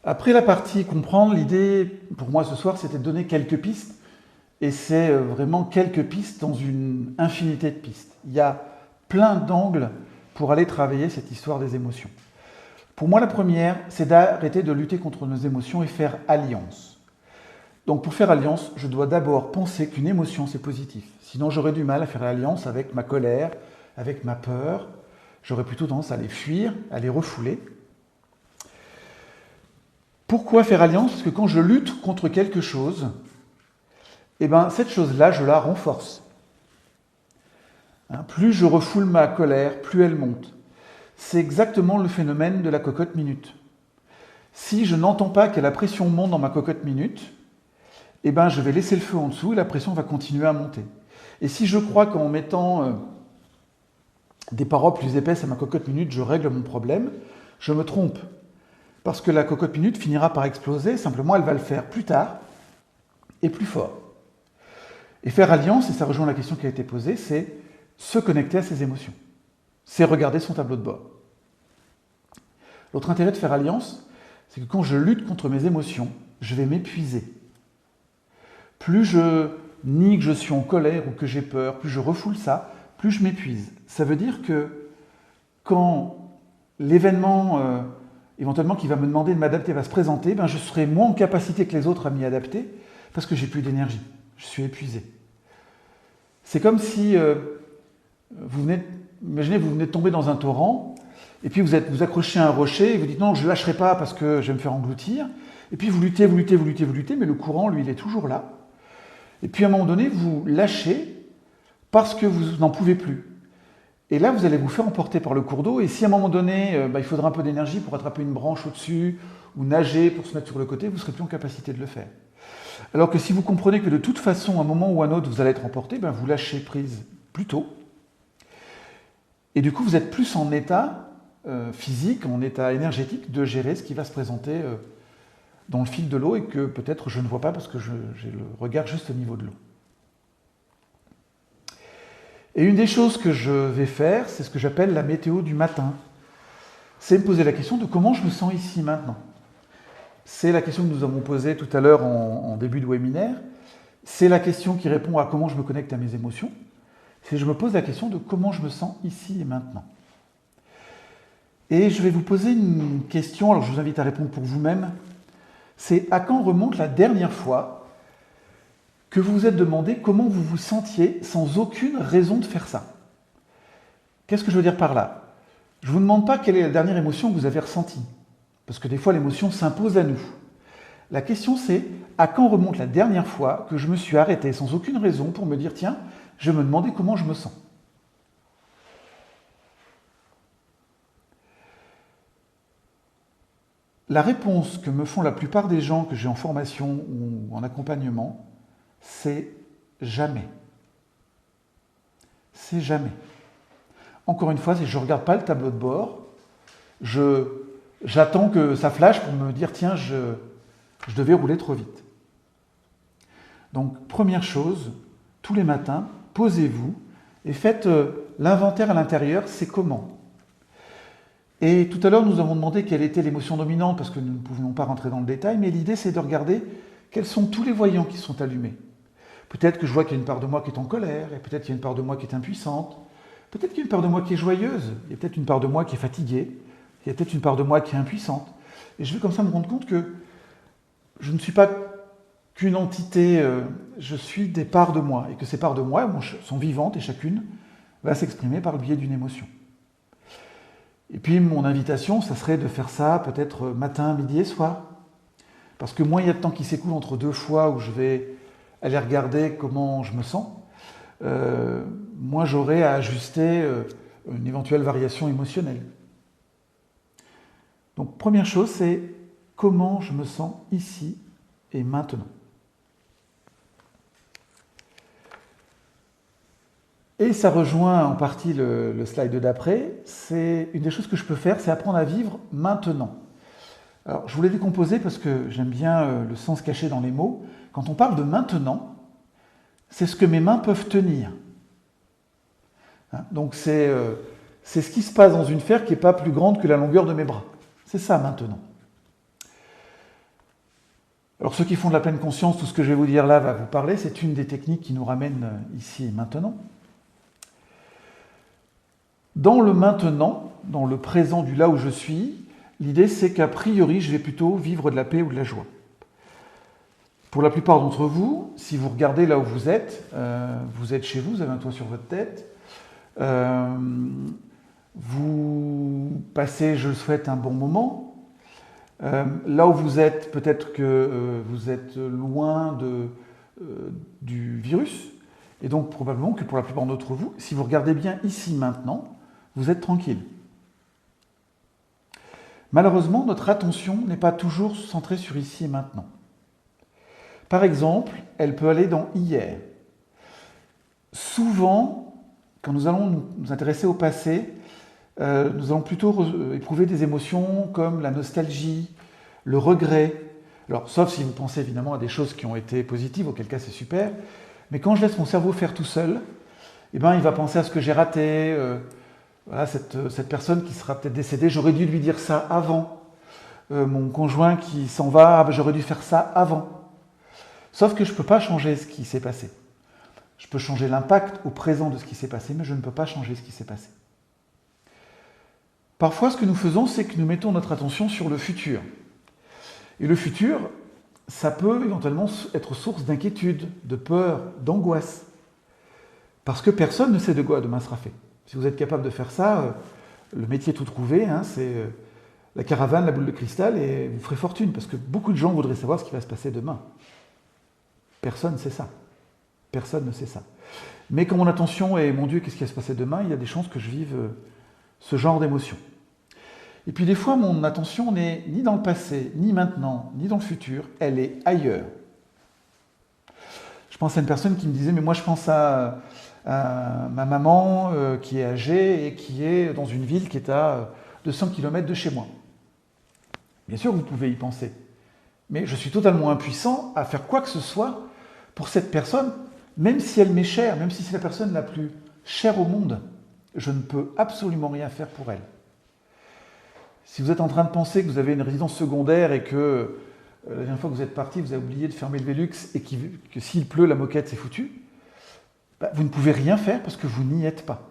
Après la partie comprendre, l'idée pour moi ce soir, c'était de donner quelques pistes. Et c'est vraiment quelques pistes dans une infinité de pistes. Il y a plein d'angles pour aller travailler cette histoire des émotions. Pour moi, la première, c'est d'arrêter de lutter contre nos émotions et faire alliance. Donc pour faire alliance, je dois d'abord penser qu'une émotion, c'est positif. Sinon, j'aurais du mal à faire alliance avec ma colère, avec ma peur. J'aurais plutôt tendance à les fuir, à les refouler. Pourquoi faire alliance? Parce que quand je lutte contre quelque chose, eh ben, cette chose-là, je la renforce. Hein, plus je refoule ma colère, plus elle monte. C'est exactement le phénomène de la cocotte minute. Si je n'entends pas que la pression monte dans ma cocotte minute, eh ben, je vais laisser le feu en dessous et la pression va continuer à monter. Et si je crois qu'en mettant des parois plus épaisses à ma cocotte minute, je règle mon problème, je me trompe. Parce que la cocotte minute finira par exploser, simplement elle va le faire plus tard et plus fort. Et faire alliance, et ça rejoint la question qui a été posée, c'est se connecter à ses émotions. C'est regarder son tableau de bord. L'autre intérêt de faire alliance, c'est que quand je lutte contre mes émotions, je vais m'épuiser. Plus je nie que je suis en colère ou que j'ai peur, plus je refoule ça, plus je m'épuise. Ça veut dire que quand l'événement éventuellement qui va me demander de m'adapter va se présenter, ben je serai moins en capacité que les autres à m'y adapter parce que j'ai plus d'énergie. Je suis épuisé. C'est comme si imaginez, vous venez de tomber dans un torrent, et puis vous accrochez à un rocher, et vous dites non, je ne lâcherai pas parce que je vais me faire engloutir. Et puis vous luttez, mais le courant, lui, il est toujours là. Et puis à un moment donné, vous lâchez parce que vous n'en pouvez plus. Et là, vous allez vous faire emporter par le cours d'eau, et si à un moment donné, il faudra un peu d'énergie pour attraper une branche au-dessus, ou nager pour se mettre sur le côté, vous ne serez plus en capacité de le faire. Alors que si vous comprenez que de toute façon, à un moment ou à un autre, vous allez être emporté, ben vous lâchez prise plus tôt. Et du coup, vous êtes plus en état physique, en état énergétique de gérer ce qui va se présenter dans le fil de l'eau et que peut-être je ne vois pas parce que j'ai le regard juste au niveau de l'eau. Et une des choses que je vais faire, c'est ce que j'appelle la météo du matin. C'est me poser la question de comment je me sens ici maintenant. C'est la question que nous avons posée tout à l'heure en début de webinaire. C'est la question qui répond à comment je me connecte à mes émotions. C'est je me pose la question de comment je me sens ici et maintenant. Et je vais vous poser une question, alors je vous invite à répondre pour vous-même. C'est à quand remonte la dernière fois que vous vous êtes demandé comment vous vous sentiez sans aucune raison de faire ça? Qu'est-ce que je veux dire par là? Je ne vous demande pas quelle est la dernière émotion que vous avez ressentie, parce que des fois l'émotion s'impose à nous. La question c'est à quand remonte la dernière fois que je me suis arrêté sans aucune raison pour me dire tiens, je me demandais comment je me sens. La réponse que me font la plupart des gens que j'ai en formation ou en accompagnement, c'est jamais. C'est jamais. Encore une fois, je ne regarde pas le tableau de bord, j'attends que ça flash pour me dire tiens, je devais rouler trop vite. Donc, première chose, tous les matins, posez-vous et faites l'inventaire à l'intérieur, c'est comment. Et tout à l'heure, nous avons demandé quelle était l'émotion dominante parce que nous ne pouvions pas rentrer dans le détail, mais l'idée, c'est de regarder quels sont tous les voyants qui sont allumés. Peut-être que je vois qu'il y a une part de moi qui est en colère, et peut-être qu'il y a une part de moi qui est impuissante, peut-être qu'il y a une part de moi qui est joyeuse, il y a peut-être une part de moi qui est fatiguée, il y a peut-être une part de moi qui est impuissante. Et je vais comme ça me rendre compte que je ne suis pas qu'une entité, je suis des parts de moi, et que ces parts de moi sont vivantes, et chacune va s'exprimer par le biais d'une émotion. Et puis mon invitation, ça serait de faire ça peut-être matin, midi et soir. Parce que moins il y a de temps qui s'écoule entre deux fois où je vais aller regarder comment je me sens, moins j'aurai à ajuster une éventuelle variation émotionnelle. Donc première chose, c'est comment je me sens ici et maintenant. Et ça rejoint en partie le slide d'après. C'est une des choses que je peux faire, c'est apprendre à vivre maintenant. Alors, je voulais décomposer parce que j'aime bien le sens caché dans les mots. Quand on parle de maintenant, c'est ce que mes mains peuvent tenir. Hein, donc c'est ce qui se passe dans une sphère qui n'est pas plus grande que la longueur de mes bras. C'est ça maintenant. Alors ceux qui font de la pleine conscience, tout ce que je vais vous dire là va vous parler, c'est une des techniques qui nous ramène ici et maintenant. Dans le maintenant, dans le présent du là où je suis, l'idée c'est qu'a priori je vais plutôt vivre de la paix ou de la joie. Pour la plupart d'entre vous, si vous regardez là où vous êtes chez vous, vous avez un toit sur votre tête, vous passez, je le souhaite, un bon moment. Là où vous êtes, peut-être que vous êtes loin du virus, et donc probablement que pour la plupart d'entre vous, si vous regardez bien ici maintenant, vous êtes tranquille. Malheureusement, notre attention n'est pas toujours centrée sur ici et maintenant. Par exemple, elle peut aller dans hier. Souvent, quand nous allons nous intéresser au passé, nous allons plutôt éprouver des émotions comme la nostalgie, le regret. Alors, sauf si vous pensez évidemment à des choses qui ont été positives, auquel cas c'est super. Mais quand je laisse mon cerveau faire tout seul, eh ben, il va penser à ce que j'ai raté. Voilà, cette personne qui sera peut-être décédée, j'aurais dû lui dire ça avant. Mon conjoint qui s'en va, j'aurais dû faire ça avant. Sauf que je ne peux pas changer ce qui s'est passé. Je peux changer l'impact au présent de ce qui s'est passé, mais je ne peux pas changer ce qui s'est passé. Parfois, ce que nous faisons, c'est que nous mettons notre attention sur le futur. Et le futur, ça peut éventuellement être source d'inquiétude, de peur, d'angoisse. Parce que personne ne sait de quoi demain sera fait. Si vous êtes capable de faire ça, le métier tout trouvé, c'est la caravane, la boule de cristal, et vous ferez fortune, parce que beaucoup de gens voudraient savoir ce qui va se passer demain. Personne ne sait ça. Personne ne sait ça. Mais quand mon attention est, mon Dieu, qu'est-ce qui va se passer demain, il y a des chances que je vive ce genre d'émotion. Et puis des fois, mon attention n'est ni dans le passé, ni maintenant, ni dans le futur, elle est ailleurs. Je pense à une personne qui me disait, mais moi je pense à ma maman qui est âgée et qui est dans une ville qui est à 200 km de chez moi. Bien sûr, vous pouvez y penser. Mais je suis totalement impuissant à faire quoi que ce soit pour cette personne, même si elle m'est chère, même si c'est la personne la plus chère au monde. Je ne peux absolument rien faire pour elle. Si vous êtes en train de penser que vous avez une résidence secondaire et que la dernière fois que vous êtes parti, vous avez oublié de fermer le Velux et que s'il pleut, la moquette c'est foutu, vous ne pouvez rien faire parce que vous n'y êtes pas.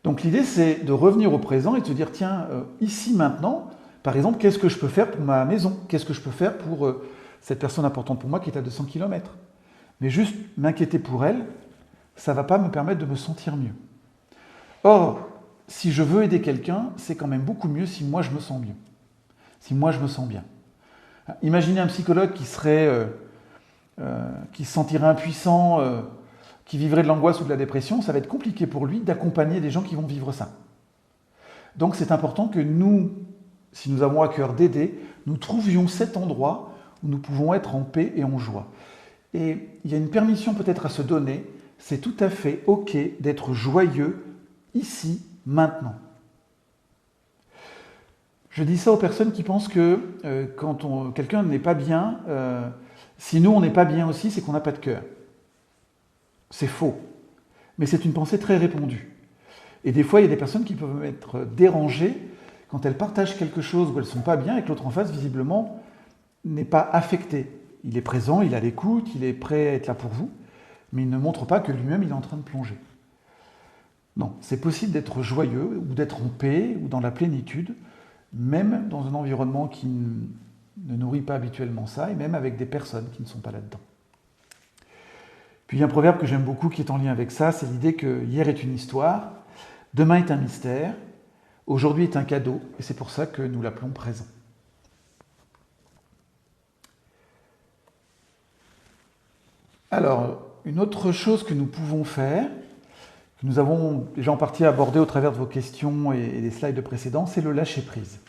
Donc l'idée c'est de revenir au présent et de se dire, tiens, ici maintenant, par exemple, qu'est-ce que je peux faire pour ma maison? Qu'est-ce que je peux faire pour cette personne importante pour moi qui est à 200 km? Mais juste m'inquiéter pour elle, ça ne va pas me permettre de me sentir mieux. Or, si je veux aider quelqu'un, c'est quand même beaucoup mieux si moi je me sens mieux. Si moi je me sens bien. Imaginez un psychologue qui se sentirait impuissant, qui vivrait de l'angoisse ou de la dépression, ça va être compliqué pour lui d'accompagner des gens qui vont vivre ça. Donc c'est important que nous, si nous avons à cœur d'aider, nous trouvions cet endroit où nous pouvons être en paix et en joie. Et il y a une permission peut-être à se donner, c'est tout à fait OK d'être joyeux ici, maintenant. Je dis ça aux personnes qui pensent que quand quelqu'un n'est pas bien, si nous on n'est pas bien aussi, c'est qu'on n'a pas de cœur. C'est faux. Mais c'est une pensée très répandue. Et des fois, il y a des personnes qui peuvent être dérangées quand elles partagent quelque chose où elles ne sont pas bien et que l'autre en face, visiblement, n'est pas affecté. Il est présent, il est à l'écoute, il est prêt à être là pour vous, mais il ne montre pas que lui-même, il est en train de plonger. Non, c'est possible d'être joyeux ou d'être en paix ou dans la plénitude, même dans un environnement qui ne nourrit pas habituellement ça, et même avec des personnes qui ne sont pas là-dedans. Puis il y a un proverbe que j'aime beaucoup qui est en lien avec ça, c'est l'idée que hier est une histoire, demain est un mystère, aujourd'hui est un cadeau, et c'est pour ça que nous l'appelons présent. Alors, une autre chose que nous pouvons faire, que nous avons déjà en partie abordé au travers de vos questions et des slides précédents, c'est le lâcher-prise.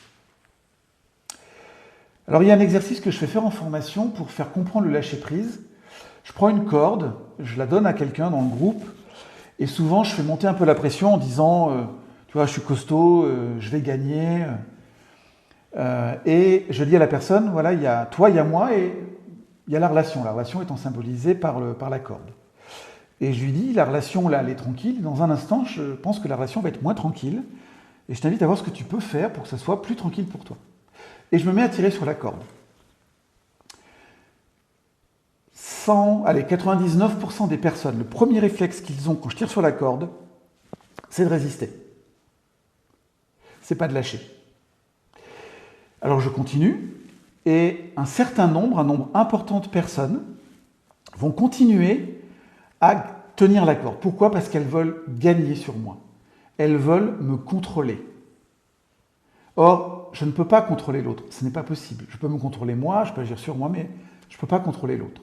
Alors, il y a un exercice que je fais faire en formation pour faire comprendre le lâcher-prise. Je prends une corde, je la donne à quelqu'un dans le groupe, et souvent je fais monter un peu la pression en disant tu vois, je suis costaud, je vais gagner. Et je dis à la personne, voilà, il y a toi, il y a moi, et il y a la relation. La relation étant symbolisée par la corde. Et je lui dis, la relation là, elle est tranquille. Dans un instant, je pense que la relation va être moins tranquille. Et je t'invite à voir ce que tu peux faire pour que ça soit plus tranquille pour toi. Et je me mets à tirer sur la corde. 99% des personnes, le premier réflexe qu'ils ont quand je tire sur la corde, c'est de résister. C'est pas de lâcher. Alors je continue, et un nombre important de personnes vont continuer à tenir la corde. Pourquoi ? Parce qu'elles veulent gagner sur moi. Elles veulent me contrôler. Or, je ne peux pas contrôler l'autre. Ce n'est pas possible. Je peux me contrôler moi, je peux agir sur moi, mais je ne peux pas contrôler l'autre.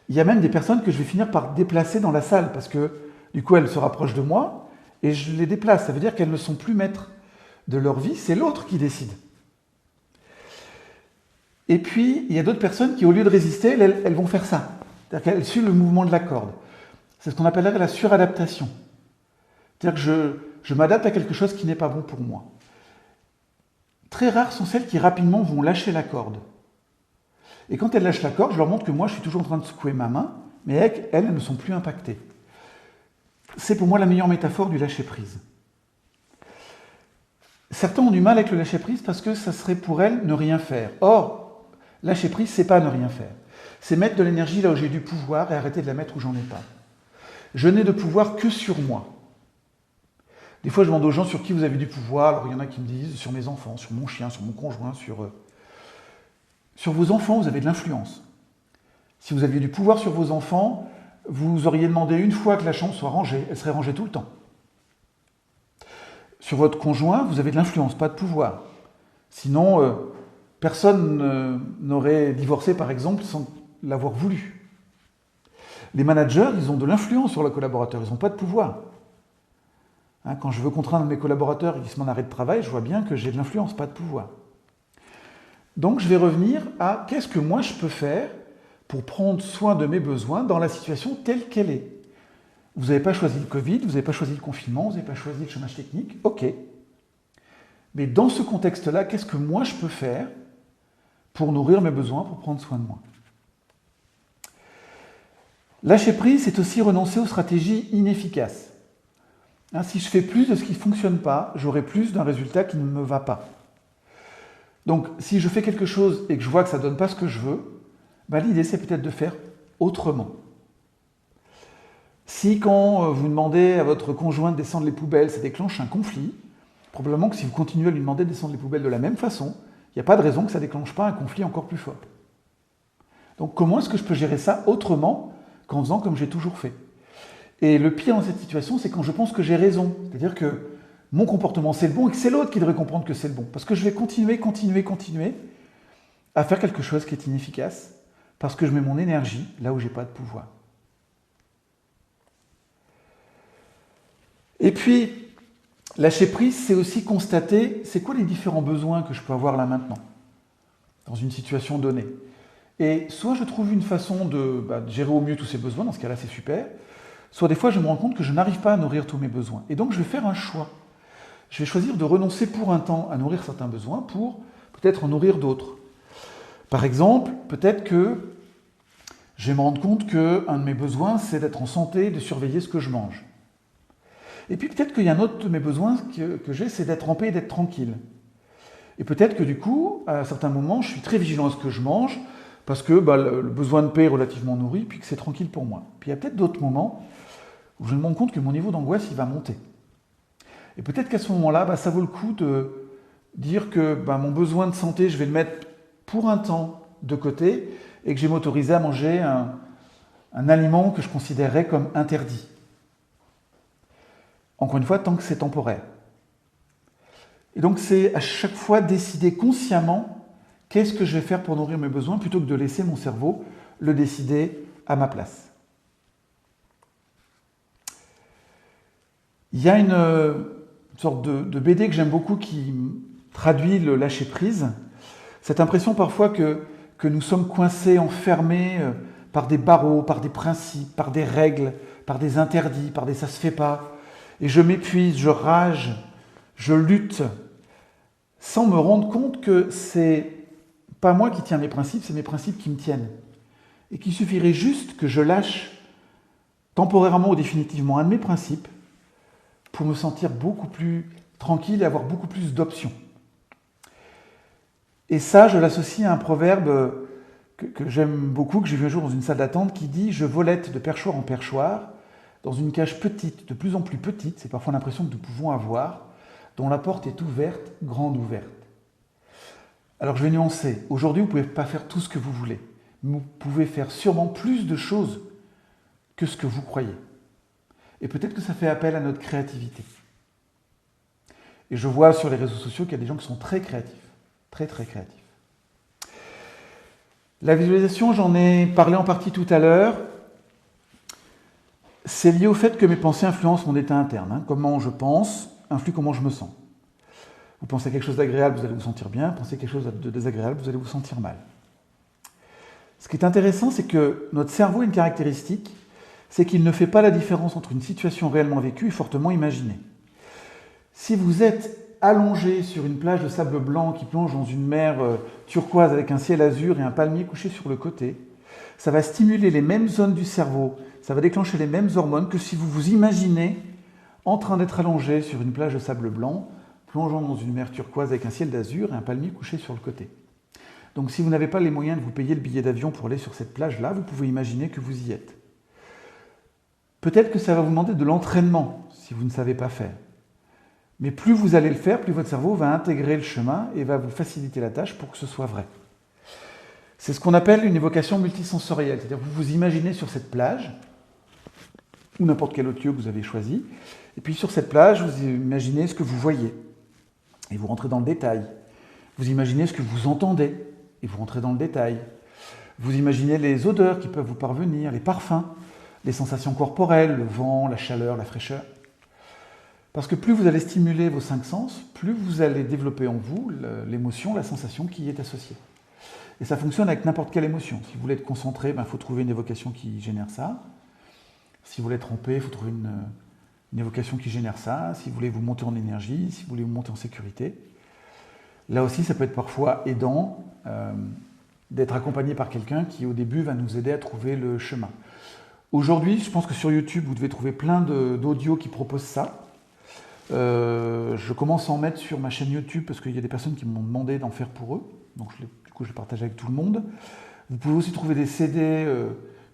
Il y a même des personnes que je vais finir par déplacer dans la salle parce que du coup, elles se rapprochent de moi et je les déplace. Ça veut dire qu'elles ne sont plus maîtres de leur vie, c'est l'autre qui décide. Et puis, il y a d'autres personnes qui, au lieu de résister, elles vont faire ça. C'est-à-dire qu'elles suivent le mouvement de la corde. C'est ce qu'on appellerait la suradaptation. C'est-à-dire que je m'adapte à quelque chose qui n'est pas bon pour moi. Très rares sont celles qui rapidement vont lâcher la corde. Et quand elles lâchent la corde, je leur montre que moi, je suis toujours en train de secouer ma main, mais elles ne sont plus impactées. C'est pour moi la meilleure métaphore du lâcher-prise. Certains ont du mal avec le lâcher-prise parce que ça serait pour elles ne rien faire. Or, lâcher-prise, c'est pas ne rien faire. C'est mettre de l'énergie là où j'ai du pouvoir et arrêter de la mettre où j'en ai pas. Je n'ai de pouvoir que sur moi. Des fois, je demande aux gens sur qui vous avez du pouvoir. Alors, il y en a qui me disent sur mes enfants, sur mon chien, sur mon conjoint, sur vos enfants, vous avez de l'influence. Si vous aviez du pouvoir sur vos enfants, vous auriez demandé une fois que la chambre soit rangée. Elle serait rangée tout le temps. Sur votre conjoint, vous avez de l'influence, pas de pouvoir. Sinon, personne n'aurait divorcé, par exemple, sans l'avoir voulu. Les managers, ils ont de l'influence sur leurs collaborateurs, ils n'ont pas de pouvoir. Quand je veux contraindre mes collaborateurs et qu'ils se m'en arrêtent de travail, je vois bien que j'ai de l'influence, pas de pouvoir. Donc je vais revenir à qu'est-ce que moi je peux faire pour prendre soin de mes besoins dans la situation telle qu'elle est. Vous n'avez pas choisi le Covid, vous n'avez pas choisi le confinement, vous n'avez pas choisi le chômage technique, ok. Mais dans ce contexte-là, qu'est-ce que moi je peux faire pour nourrir mes besoins, pour prendre soin de moi ? Lâcher prise, c'est aussi renoncer aux stratégies inefficaces. Si je fais plus de ce qui ne fonctionne pas, j'aurai plus d'un résultat qui ne me va pas. Donc, si je fais quelque chose et que je vois que ça ne donne pas ce que je veux, l'idée, c'est peut-être de faire autrement. Si quand vous demandez à votre conjoint de descendre les poubelles, ça déclenche un conflit, probablement que si vous continuez à lui demander de descendre les poubelles de la même façon, il n'y a pas de raison que ça ne déclenche pas un conflit encore plus fort. Donc, comment est-ce que je peux gérer ça autrement qu'en faisant comme j'ai toujours fait ? Et le pire dans cette situation, c'est quand je pense que j'ai raison. C'est-à-dire que mon comportement, c'est le bon et que c'est l'autre qui devrait comprendre que c'est le bon. Parce que je vais continuer à faire quelque chose qui est inefficace parce que je mets mon énergie là où je n'ai pas de pouvoir. Et puis, lâcher prise, c'est aussi constater c'est quoi les différents besoins que je peux avoir là maintenant, dans une situation donnée. Et soit je trouve une façon de gérer au mieux tous ces besoins, dans ce cas-là c'est super, soit des fois je me rends compte que je n'arrive pas à nourrir tous mes besoins. Et donc je vais faire un choix. Je vais choisir de renoncer pour un temps à nourrir certains besoins pour peut-être en nourrir d'autres. Par exemple, peut-être que je vais me rendre compte qu'un de mes besoins, c'est d'être en santé, de surveiller ce que je mange. Et puis peut-être qu'il y a un autre de mes besoins que j'ai, c'est d'être en paix et d'être tranquille. Et peut-être que du coup, à certains moments, je suis très vigilant à ce que je mange, parce que le besoin de paix est relativement nourri, puis que c'est tranquille pour moi. Puis il y a peut-être d'autres moments où je me rends compte que mon niveau d'angoisse, il va monter. Et peut-être qu'à ce moment-là, ça vaut le coup de dire que mon besoin de santé, je vais le mettre pour un temps de côté, et que je vais m'autoriser à manger un aliment que je considérerais comme interdit. Encore une fois, tant que c'est temporaire. Et donc c'est à chaque fois décider consciemment qu'est-ce que je vais faire pour nourrir mes besoins plutôt que de laisser mon cerveau le décider à ma place. Il y a une sorte de BD que j'aime beaucoup qui traduit le lâcher-prise. Cette impression parfois que nous sommes coincés, enfermés par des barreaux, par des principes, par des règles, par des interdits, par des ça se fait pas. Et je m'épuise, je rage, je lutte, sans me rendre compte que c'est pas moi qui tiens mes principes, c'est mes principes qui me tiennent. Et qu'il suffirait juste que je lâche temporairement ou définitivement un de mes principes pour me sentir beaucoup plus tranquille et avoir beaucoup plus d'options. Et ça, je l'associe à un proverbe que j'aime beaucoup, que j'ai vu un jour dans une salle d'attente, qui dit « Je volette de perchoir en perchoir, dans une cage petite, de plus en plus petite, c'est parfois l'impression que nous pouvons avoir, dont la porte est ouverte, grande ouverte. » Alors je vais nuancer. Aujourd'hui, vous ne pouvez pas faire tout ce que vous voulez. Vous pouvez faire sûrement plus de choses que ce que vous croyez. Et peut-être que ça fait appel à notre créativité. Et je vois sur les réseaux sociaux qu'il y a des gens qui sont très créatifs. Très, très créatifs. La visualisation, j'en ai parlé en partie tout à l'heure. C'est lié au fait que mes pensées influencent mon état interne. Comment je pense influe comment je me sens. Vous pensez quelque chose d'agréable, vous allez vous sentir bien. Pensez quelque chose de désagréable, vous allez vous sentir mal. Ce qui est intéressant, c'est que notre cerveau a une caractéristique, c'est qu'il ne fait pas la différence entre une situation réellement vécue et fortement imaginée. Si vous êtes allongé sur une plage de sable blanc qui plonge dans une mer turquoise avec un ciel azur et un palmier couché sur le côté, ça va stimuler les mêmes zones du cerveau, ça va déclencher les mêmes hormones que si vous vous imaginez en train d'être allongé sur une plage de sable blanc, plongeant dans une mer turquoise avec un ciel d'azur et un palmier couché sur le côté. Donc si vous n'avez pas les moyens de vous payer le billet d'avion pour aller sur cette plage-là, vous pouvez imaginer que vous y êtes. Peut-être que ça va vous demander de l'entraînement si vous ne savez pas faire. Mais plus vous allez le faire, plus votre cerveau va intégrer le chemin et va vous faciliter la tâche pour que ce soit vrai. C'est ce qu'on appelle une évocation multisensorielle, c'est-à-dire que vous vous imaginez sur cette plage, ou n'importe quel autre lieu que vous avez choisi, et puis sur cette plage, vous imaginez ce que vous voyez, et vous rentrez dans le détail. Vous imaginez ce que vous entendez, et vous rentrez dans le détail. Vous imaginez les odeurs qui peuvent vous parvenir, les parfums, les sensations corporelles, le vent, la chaleur, la fraîcheur. Parce que plus vous allez stimuler vos 5 sens, plus vous allez développer en vous l'émotion, la sensation qui y est associée. Et ça fonctionne avec n'importe quelle émotion. Si vous voulez être concentré, il faut trouver une évocation qui génère ça. Si vous voulez être trempé, il faut trouver une évocation qui génère ça. Si vous voulez vous monter en énergie, si vous voulez vous monter en sécurité. Là aussi, ça peut être parfois aidant d'être accompagné par quelqu'un qui, au début, va nous aider à trouver le chemin. Aujourd'hui, je pense que sur YouTube, vous devez trouver plein d'audios qui proposent ça. Je commence à en mettre sur ma chaîne YouTube parce qu'il y a des personnes qui m'ont demandé d'en faire pour eux. Donc du coup, je le partage avec tout le monde. Vous pouvez aussi trouver des CD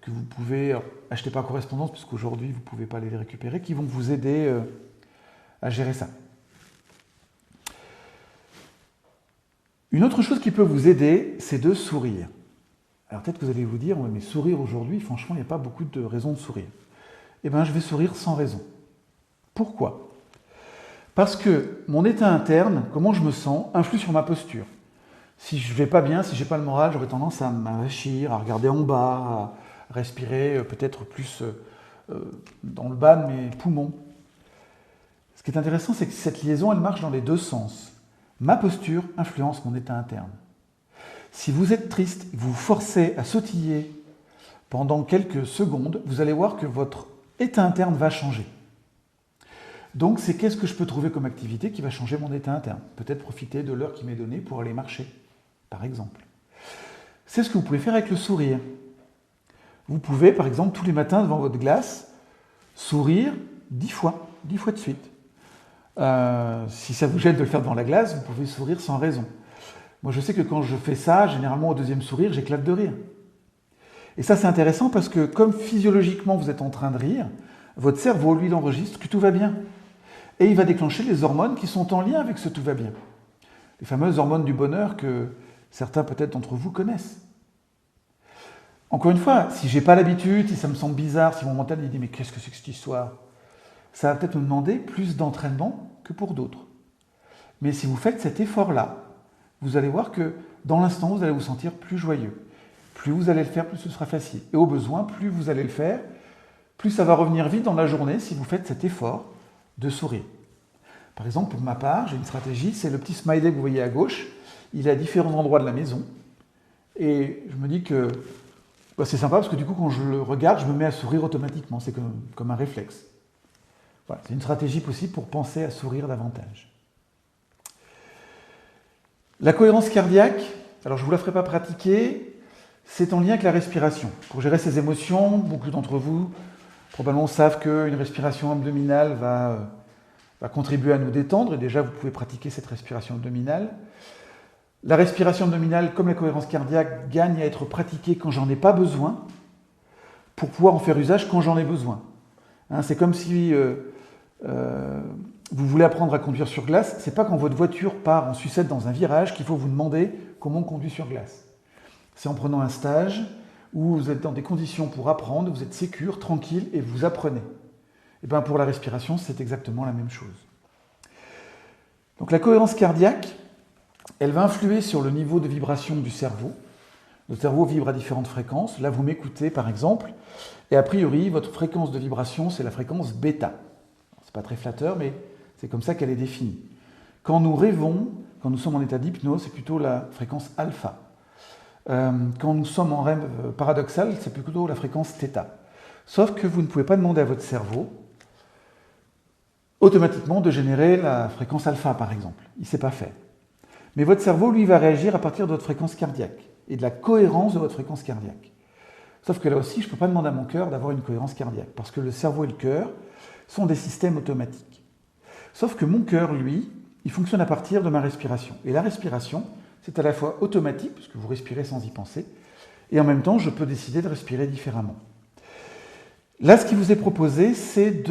que vous pouvez acheter par correspondance, puisqu'aujourd'hui, vous ne pouvez pas les récupérer, qui vont vous aider à gérer ça. Une autre chose qui peut vous aider, c'est de sourire. Alors peut-être que vous allez vous dire, mais sourire aujourd'hui, franchement, il n'y a pas beaucoup de raisons de sourire. Eh bien, je vais sourire sans raison. Pourquoi ? Parce que mon état interne, comment je me sens, influe sur ma posture. Si je ne vais pas bien, si je n'ai pas le moral, j'aurais tendance à m'avachir, à regarder en bas, à respirer peut-être plus dans le bas de mes poumons. Ce qui est intéressant, c'est que cette liaison, elle marche dans les deux sens. Ma posture influence mon état interne. Si vous êtes triste, vous vous forcez à sautiller pendant quelques secondes, vous allez voir que votre état interne va changer. Donc, c'est qu'est-ce que je peux trouver comme activité qui va changer mon état interne ? Peut-être profiter de l'heure qui m'est donnée pour aller marcher, par exemple. C'est ce que vous pouvez faire avec le sourire. Vous pouvez, par exemple, tous les matins devant votre glace, sourire 10 fois de suite. Si ça vous gêne de le faire devant la glace, vous pouvez sourire sans raison. Moi, je sais que quand je fais ça, généralement au deuxième sourire, j'éclate de rire. Et ça, c'est intéressant parce que comme physiologiquement vous êtes en train de rire, votre cerveau, lui, il enregistre que tout va bien. Et il va déclencher les hormones qui sont en lien avec ce tout va bien. Les fameuses hormones du bonheur que certains peut-être d'entre vous connaissent. Encore une fois, si je n'ai pas l'habitude, si ça me semble bizarre, si mon mental il dit mais qu'est-ce que c'est que cette histoire ? Ça va peut-être me demander plus d'entraînement que pour d'autres. Mais si vous faites cet effort-là, vous allez voir que dans l'instant, vous allez vous sentir plus joyeux. Plus vous allez le faire, plus ce sera facile. Et au besoin, plus vous allez le faire, plus ça va revenir vite dans la journée si vous faites cet effort de sourire. Par exemple, pour ma part, j'ai une stratégie, c'est le petit smiley que vous voyez à gauche. Il est à différents endroits de la maison. Et je me dis que c'est sympa parce que du coup, quand je le regarde, je me mets à sourire automatiquement. C'est comme un réflexe. Voilà, c'est une stratégie possible pour penser à sourire davantage. La cohérence cardiaque, alors je ne vous la ferai pas pratiquer, c'est en lien avec la respiration. Pour gérer ses émotions, beaucoup d'entre vous probablement savent qu'une respiration abdominale va contribuer à nous détendre. Et déjà, vous pouvez pratiquer cette respiration abdominale. La respiration abdominale, comme la cohérence cardiaque, gagne à être pratiquée quand j'en ai pas besoin, pour pouvoir en faire usage quand j'en ai besoin. Hein, c'est comme si vous voulez apprendre à conduire sur glace, c'est pas quand votre voiture part en sucette dans un virage qu'il faut vous demander comment on conduit sur glace. C'est en prenant un stage où vous êtes dans des conditions pour apprendre, vous êtes sécure, tranquille et vous apprenez. Et bien pour la respiration, c'est exactement la même chose. Donc la cohérence cardiaque, elle va influer sur le niveau de vibration du cerveau. Le cerveau vibre à différentes fréquences. Là, vous m'écoutez par exemple, et a priori, votre fréquence de vibration, c'est la fréquence bêta. C'est pas très flatteur, mais c'est comme ça qu'elle est définie. Quand nous rêvons, quand nous sommes en état d'hypnose, c'est plutôt la fréquence alpha. Quand nous sommes en rêve paradoxal, c'est plutôt la fréquence θ. Sauf que vous ne pouvez pas demander à votre cerveau automatiquement de générer la fréquence alpha, par exemple. Il ne sait pas faire. Mais votre cerveau, lui, va réagir à partir de votre fréquence cardiaque et de la cohérence de votre fréquence cardiaque. Sauf que là aussi, je ne peux pas demander à mon cœur d'avoir une cohérence cardiaque, parce que le cerveau et le cœur sont des systèmes automatiques. Sauf que mon cœur, lui, il fonctionne à partir de ma respiration. Et la respiration, c'est à la fois automatique, puisque vous respirez sans y penser, et en même temps, je peux décider de respirer différemment. Là, ce qui vous est proposé, c'est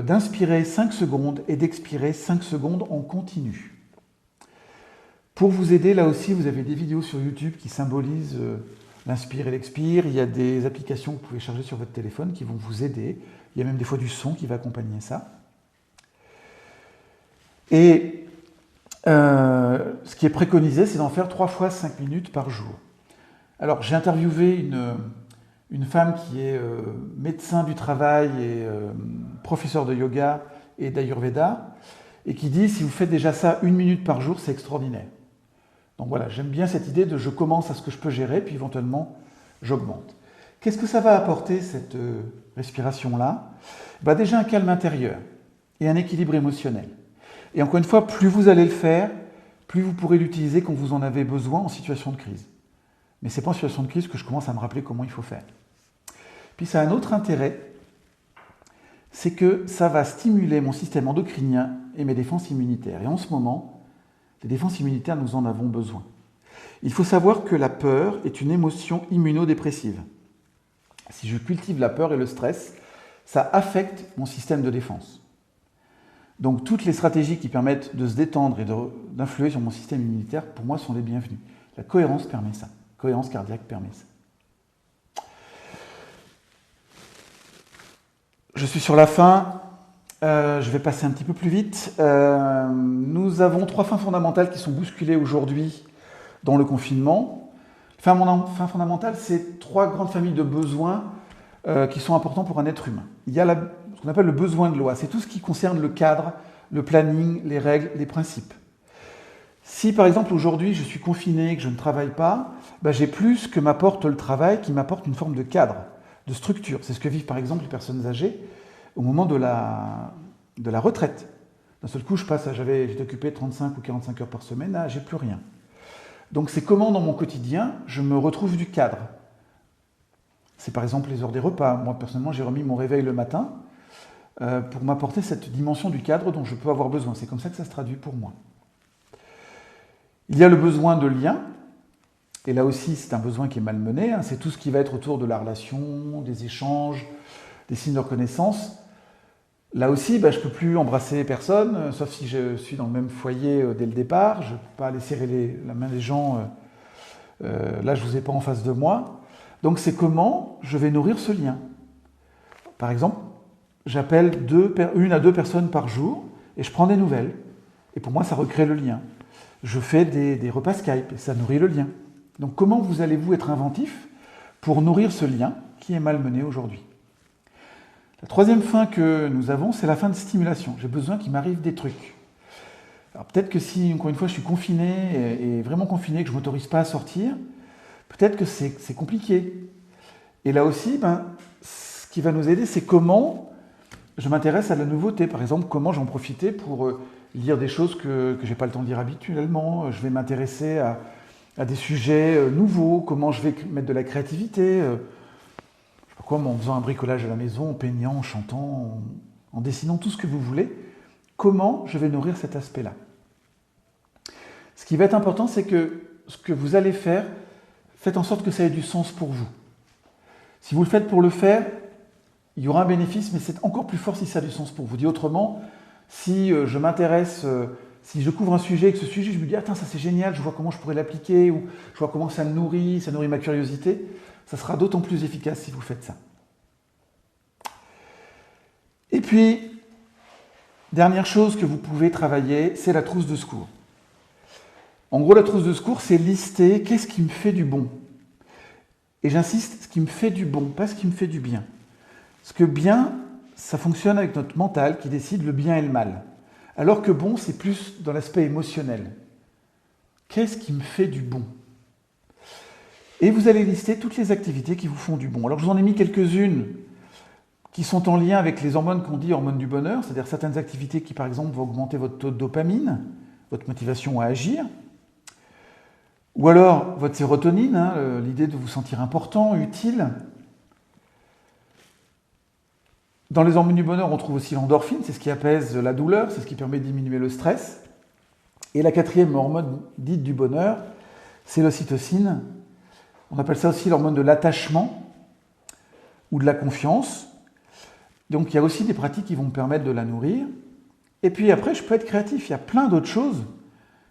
d'inspirer 5 secondes et d'expirer 5 secondes en continu. Pour vous aider, là aussi, vous avez des vidéos sur YouTube qui symbolisent l'inspire et l'expire. Il y a des applications que vous pouvez charger sur votre téléphone qui vont vous aider. Il y a même des fois du son qui va accompagner ça. Et ce qui est préconisé, c'est d'en faire 3 fois 5 minutes par jour. Alors, j'ai interviewé une femme qui est médecin du travail et professeur de yoga et d'ayurveda, et qui dit, si vous faites déjà ça 1 minute par jour, c'est extraordinaire. Donc voilà, j'aime bien cette idée de je commence à ce que je peux gérer, puis éventuellement, j'augmente. Qu'est-ce que ça va apporter, cette respiration-là? Déjà un calme intérieur et un équilibre émotionnel. Et encore une fois, plus vous allez le faire, plus vous pourrez l'utiliser quand vous en avez besoin en situation de crise. Mais ce n'est pas en situation de crise que je commence à me rappeler comment il faut faire. Puis ça a un autre intérêt, c'est que ça va stimuler mon système endocrinien et mes défenses immunitaires. Et en ce moment, les défenses immunitaires, nous en avons besoin. Il faut savoir que la peur est une émotion immunodépressive. Si je cultive la peur et le stress, ça affecte mon système de défense. Donc toutes les stratégies qui permettent de se détendre et d'influer sur mon système immunitaire, pour moi, sont les bienvenues. La cohérence permet ça. La cohérence cardiaque permet ça. Je suis sur la fin. Je vais passer un petit peu plus vite. Nous avons 3 fins fondamentales qui sont bousculées aujourd'hui dans le confinement. Fin fondamentale, c'est 3 grandes familles de besoins qui sont importants pour un être humain. Il y a ce qu'on appelle le besoin de loi. C'est tout ce qui concerne le cadre, le planning, les règles, les principes. Si par exemple aujourd'hui je suis confiné, que je ne travaille pas, j'ai plus que m'apporte le travail qui m'apporte une forme de cadre, de structure. C'est ce que vivent par exemple les personnes âgées au moment de la retraite. D'un seul coup, j'étais occupé 35 ou 45 heures par semaine, j'ai plus rien. Donc c'est comment dans mon quotidien je me retrouve du cadre. C'est par exemple les heures des repas. Moi personnellement, j'ai remis mon réveil le matin pour m'apporter cette dimension du cadre dont je peux avoir besoin. C'est comme ça que ça se traduit pour moi. Il y a le besoin de lien, et là aussi c'est un besoin qui est malmené, c'est tout ce qui va être autour de la relation, des échanges, des signes de reconnaissance. Là aussi, je ne peux plus embrasser personne, sauf si je suis dans le même foyer dès le départ, je ne peux pas aller serrer la main des gens, là je ne vous ai pas en face de moi. Donc c'est comment je vais nourrir ce lien. Par exemple, j'appelle 1 à 2 personnes par jour, et je prends des nouvelles, et pour moi ça recrée le lien. Je fais des repas Skype, et ça nourrit le lien. Donc comment vous allez-vous être inventif pour nourrir ce lien qui est malmené aujourd'hui? La 3e fin que nous avons, c'est la fin de stimulation. J'ai besoin qu'il m'arrive des trucs. Alors peut-être que si, encore une fois, je suis confiné, et vraiment confiné, que je ne m'autorise pas à sortir, peut-être que c'est compliqué. Et là aussi, ce qui va nous aider, c'est comment je m'intéresse à la nouveauté. Par exemple, comment j'en profiter pour lire des choses que je n'ai pas le temps de lire habituellement. Je vais m'intéresser à des sujets nouveaux. Comment je vais mettre de la créativité. Je sais pas quoi, en faisant un bricolage à la maison, en peignant, en chantant, en dessinant, tout ce que vous voulez. Comment je vais nourrir cet aspect-là? Ce qui va être important, c'est que ce que vous allez faire, faites en sorte que ça ait du sens pour vous. Si vous le faites pour le faire, il y aura un bénéfice, mais c'est encore plus fort si ça a du sens pour vous. Dit autrement, si je m'intéresse, si je couvre un sujet et que ce sujet, je me dis « Attends, ça c'est génial, je vois comment je pourrais l'appliquer » ou « Je vois comment ça nourrit ma curiosité », ça sera d'autant plus efficace si vous faites ça. Et puis, dernière chose que vous pouvez travailler, c'est la trousse de secours. En gros, la trousse de secours, c'est lister qu'est-ce qui me fait du bon. Et j'insiste, ce qui me fait du bon, pas ce qui me fait du bien. Parce que bien, ça fonctionne avec notre mental qui décide le bien et le mal. Alors que bon, c'est plus dans l'aspect émotionnel. Qu'est-ce qui me fait du bon ? Et vous allez lister toutes les activités qui vous font du bon. Alors je vous en ai mis quelques-unes qui sont en lien avec les hormones qu'on dit hormones du bonheur, c'est-à-dire certaines activités qui, par exemple, vont augmenter votre taux de dopamine, votre motivation à agir. Ou alors votre sérotonine, l'idée de vous sentir important, utile. Dans les hormones du bonheur, on trouve aussi l'endorphine, c'est ce qui apaise la douleur, c'est ce qui permet de diminuer le stress. Et la quatrième hormone dite du bonheur, c'est l'ocytocine. On appelle ça aussi l'hormone de l'attachement ou de la confiance. Donc il y a aussi des pratiques qui vont me permettre de la nourrir. Et puis après, je peux être créatif. Il y a plein d'autres choses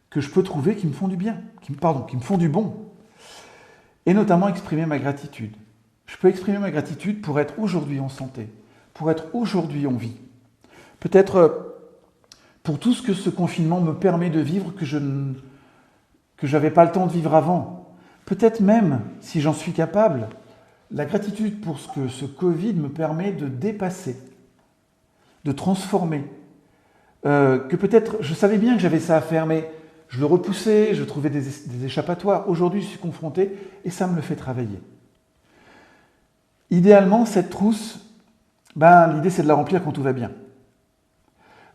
que je peux trouver qui me font du bien, qui me font du bon. Et notamment exprimer ma gratitude. Je peux exprimer ma gratitude pour être aujourd'hui en santé, pour être aujourd'hui en vie. Peut-être pour tout ce que ce confinement me permet de vivre que je n'avais pas le temps de vivre avant. Peut-être même, si j'en suis capable, la gratitude pour ce que ce Covid me permet de dépasser, de transformer. Que peut-être, je savais bien que j'avais ça à faire, mais je le repoussais, je trouvais des échappatoires. Aujourd'hui, je suis confronté et ça me le fait travailler. Idéalement, cette trousse, l'idée c'est de la remplir quand tout va bien.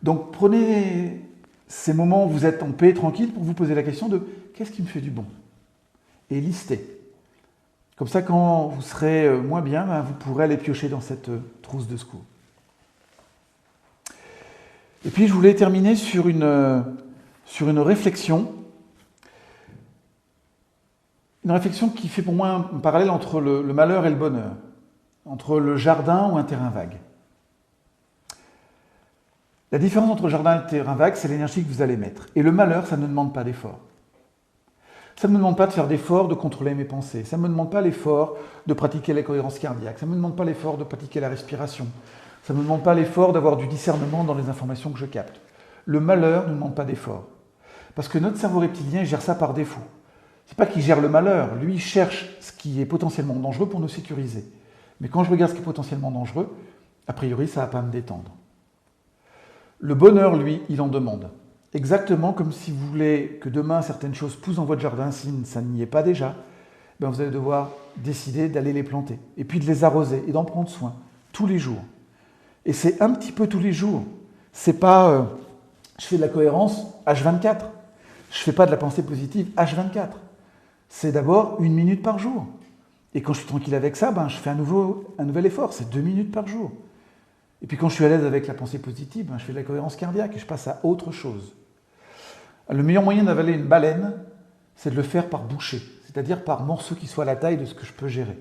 Donc prenez ces moments où vous êtes en paix, tranquille, pour vous poser la question de qu'est-ce qui me fait du bon ? Et listez. Comme ça, quand vous serez moins bien, vous pourrez aller piocher dans cette trousse de secours. Et puis, je voulais terminer sur une réflexion. Une réflexion qui fait pour moi un parallèle entre le malheur et le bonheur. Entre le jardin ou un terrain vague. La différence entre le jardin et le terrain vague, c'est l'énergie que vous allez mettre. Et le malheur, ça ne demande pas d'effort. Ça ne me demande pas de faire d'efforts, de contrôler mes pensées. Ça ne me demande pas l'effort de pratiquer la cohérence cardiaque. Ça ne me demande pas l'effort de pratiquer la respiration. Ça ne me demande pas l'effort d'avoir du discernement dans les informations que je capte. Le malheur ne demande pas d'effort. Parce que notre cerveau reptilien gère ça par défaut. C'est pas qu'il gère le malheur. Lui, il cherche ce qui est potentiellement dangereux pour nous sécuriser. Mais quand je regarde ce qui est potentiellement dangereux, a priori, ça ne va pas me détendre. Le bonheur, lui, il en demande. Exactement comme si vous voulez que demain certaines choses poussent dans votre jardin, si ça n'y est pas déjà, vous allez devoir décider d'aller les planter, et puis de les arroser, et d'en prendre soin, tous les jours. Et c'est un petit peu tous les jours. C'est pas je fais de la cohérence H24, je fais pas de la pensée positive H24. C'est d'abord 1 minute par jour. Et quand je suis tranquille avec ça, je fais un nouvel effort, c'est 2 minutes par jour. Et puis quand je suis à l'aise avec la pensée positive, je fais de la cohérence cardiaque et je passe à autre chose. Le meilleur moyen d'avaler une baleine, c'est de le faire par bouchée, c'est-à-dire par morceau qui soit la taille de ce que je peux gérer.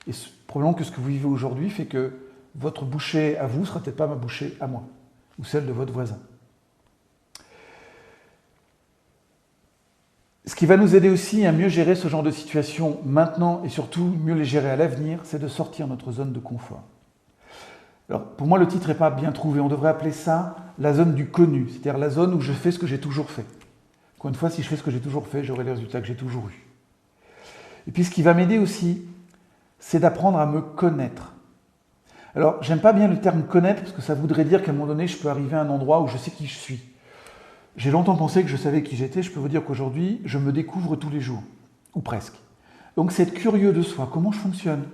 Et probablement que ce que vous vivez aujourd'hui fait que votre bouchée à vous ne sera peut-être pas ma bouchée à moi, ou celle de votre voisin. Ce qui va nous aider aussi à mieux gérer ce genre de situation maintenant et surtout mieux les gérer à l'avenir, c'est de sortir de notre zone de confort. Alors, pour moi, le titre n'est pas bien trouvé. On devrait appeler ça la zone du connu, c'est-à-dire la zone où je fais ce que j'ai toujours fait. Encore une fois, si je fais ce que j'ai toujours fait, j'aurai les résultats que j'ai toujours eus. Et puis, ce qui va m'aider aussi, c'est d'apprendre à me connaître. Alors, j'aime pas bien le terme connaître parce que ça voudrait dire qu'à un moment donné, je peux arriver à un endroit où je sais qui je suis. J'ai longtemps pensé que je savais qui j'étais. Je peux vous dire qu'aujourd'hui, je me découvre tous les jours, ou presque. Donc, c'est être curieux de soi, comment je fonctionne,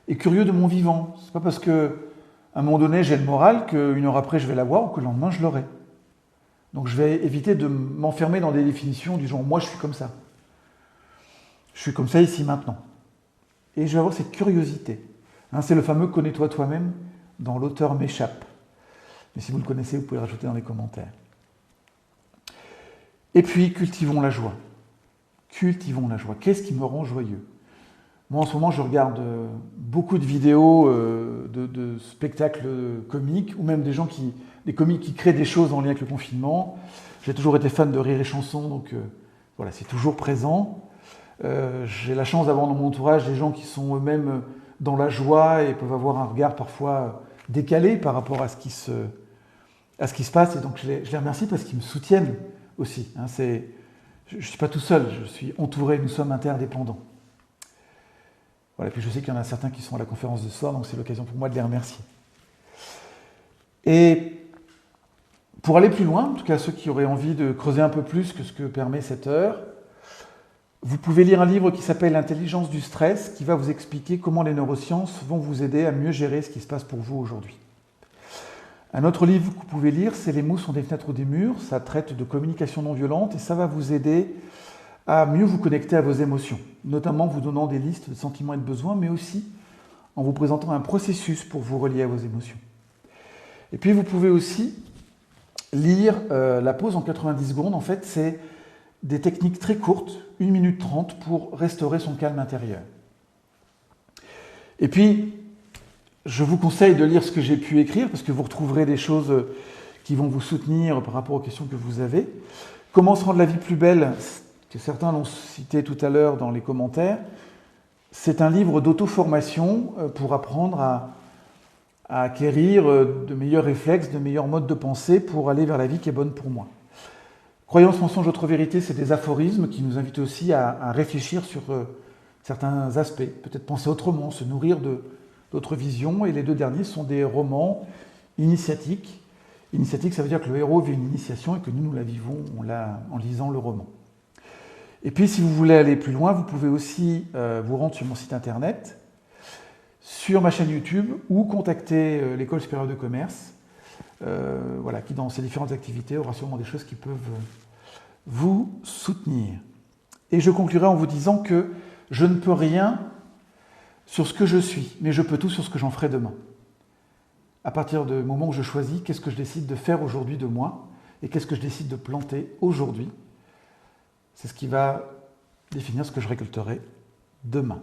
et curieux de mon vivant. C'est pas parce que à un moment donné, j'ai le moral qu'une heure après, je vais l'avoir ou que le lendemain, je l'aurai. Donc, je vais éviter de m'enfermer dans des définitions du genre « moi, je suis comme ça ». Je suis comme ça ici, maintenant. Et je vais avoir cette curiosité. C'est le fameux « connais-toi toi-même » dont l'auteur m'échappe. Mais si vous le connaissez, vous pouvez le rajouter dans les commentaires. Et puis, cultivons la joie. Cultivons la joie. Qu'est-ce qui me rend joyeux? Moi, en ce moment, je regarde beaucoup de vidéos de spectacles comiques, ou même des comiques qui créent des choses en lien avec le confinement. J'ai toujours été fan de Rire et Chanson, donc voilà, c'est toujours présent. J'ai la chance d'avoir dans mon entourage des gens qui sont eux-mêmes dans la joie et peuvent avoir un regard parfois décalé par rapport à ce qui se passe. Et donc je les remercie parce qu'ils me soutiennent aussi. Hein, je ne suis pas tout seul, je suis entouré, nous sommes interdépendants. Voilà, puis je sais qu'il y en a certains qui sont à la conférence de ce soir, donc c'est l'occasion pour moi de les remercier. Et pour aller plus loin, en tout cas ceux qui auraient envie de creuser un peu plus que ce que permet cette heure, vous pouvez lire un livre qui s'appelle L'intelligence du stress, qui va vous expliquer comment les neurosciences vont vous aider à mieux gérer ce qui se passe pour vous aujourd'hui. Un autre livre que vous pouvez lire, c'est Les mots sont des fenêtres ou des murs. Ça traite de communication non violente et ça va vous aider à mieux vous connecter à vos émotions, notamment en vous donnant des listes de sentiments et de besoins, mais aussi en vous présentant un processus pour vous relier à vos émotions. Et puis vous pouvez aussi lire La pause en 90 secondes. En fait, c'est des techniques très courtes, 1 minute 30, pour restaurer son calme intérieur. Et puis, je vous conseille de lire ce que j'ai pu écrire, parce que vous retrouverez des choses qui vont vous soutenir par rapport aux questions que vous avez. Comment se rendre la vie plus belle, que certains l'ont cité tout à l'heure dans les commentaires. C'est un livre d'auto-formation pour apprendre à acquérir de meilleurs réflexes, de meilleurs modes de pensée pour aller vers la vie qui est bonne pour moi. Croyance, mensonge, autre vérité, c'est des aphorismes qui nous invitent aussi à réfléchir sur certains aspects, peut-être penser autrement, se nourrir d'autres visions. Et les deux derniers sont des romans initiatiques. Initiatique, ça veut dire que le héros vit une initiation et que nous la vivons en lisant le roman. Et puis, si vous voulez aller plus loin, vous pouvez aussi vous rendre sur mon site internet, sur ma chaîne YouTube ou contacter l'École supérieure de commerce, qui dans ses différentes activités aura sûrement des choses qui peuvent vous soutenir. Et je conclurai en vous disant que je ne peux rien sur ce que je suis, mais je peux tout sur ce que j'en ferai demain. À partir du moment où je choisis, qu'est-ce que je décide de faire aujourd'hui de moi et qu'est-ce que je décide de planter aujourd'hui, c'est ce qui va définir ce que je récolterai demain.